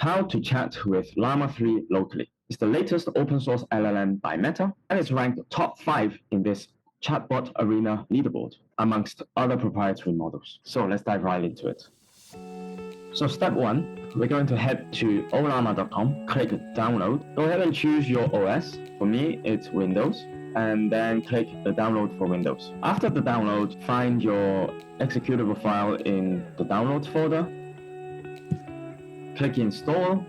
How to chat with Llama 3 locally. It's the latest open source LLM by Meta, and it's ranked top 5 in this chatbot arena leaderboard, amongst other proprietary models. So let's dive right into it. So step 1, we're going to head to ollama.com, click download. Go ahead and choose your OS. For me, it's Windows. And then click the download for Windows. After the download, find your executable file in the downloads folder. Click install.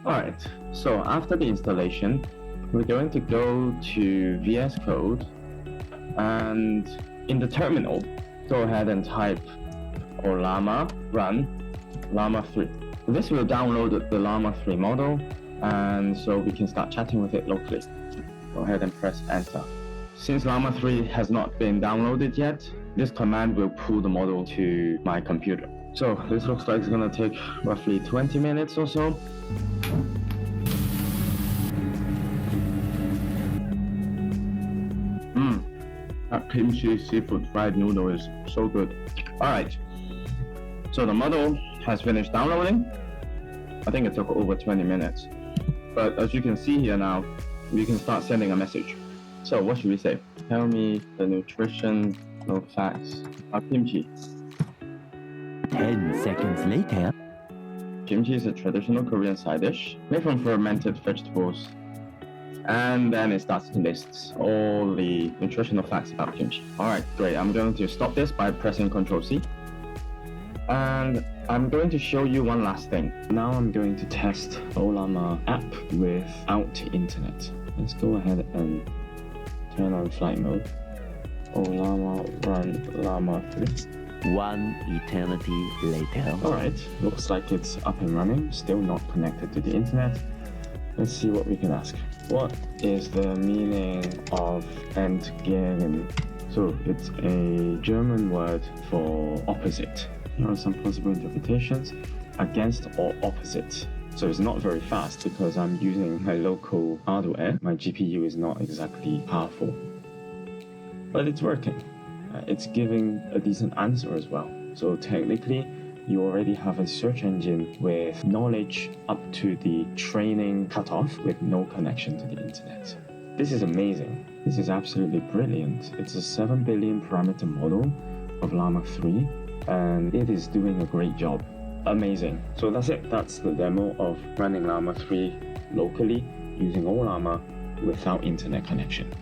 Alright, so after the installation, we're going to go to VS Code, and in the terminal, go ahead and type ollama run Llama 3. This will download the Llama 3 model, and so we can start chatting with it locally. Go ahead and press enter. Since Llama 3 has not been downloaded yet, this command will pull the model to my computer. So this looks like it's gonna take roughly 20 minutes or so. That kimchi seafood fried noodle is so good. Alright, so the model has finished downloading. I think it took over 20 minutes. But as you can see here now, we can start sending a message. So what should we say? Tell me the nutrition, no facts, of kimchi. 10 seconds later. Kimchi is a traditional Korean side dish made from fermented vegetables. And then it starts to list all the nutritional facts about kimchi. Alright, great. I'm going to stop this by pressing Ctrl+C. And I'm going to show you one last thing. Now I'm going to test Ollama app without internet. Let's go ahead and turn on flight mode. Ollama run Llama 3. 1 eternity later. Alright, looks like it's up and running, still not connected to the internet. Let's see what we can ask. What is the meaning of entgegen? So it's a German word for opposite. Here are some possible interpretations: against or opposite. So it's not very fast because I'm using my local hardware. My GPU is not exactly powerful, but it's working. It's giving a decent answer as well. So technically, you already have a search engine with knowledge up to the training cutoff with no connection to the internet. This is amazing. This is absolutely brilliant. It's a 7 billion parameter model of Llama 3, and it is doing a great job. Amazing. So that's it. That's the demo of running Llama 3 locally using Ollama without internet connection.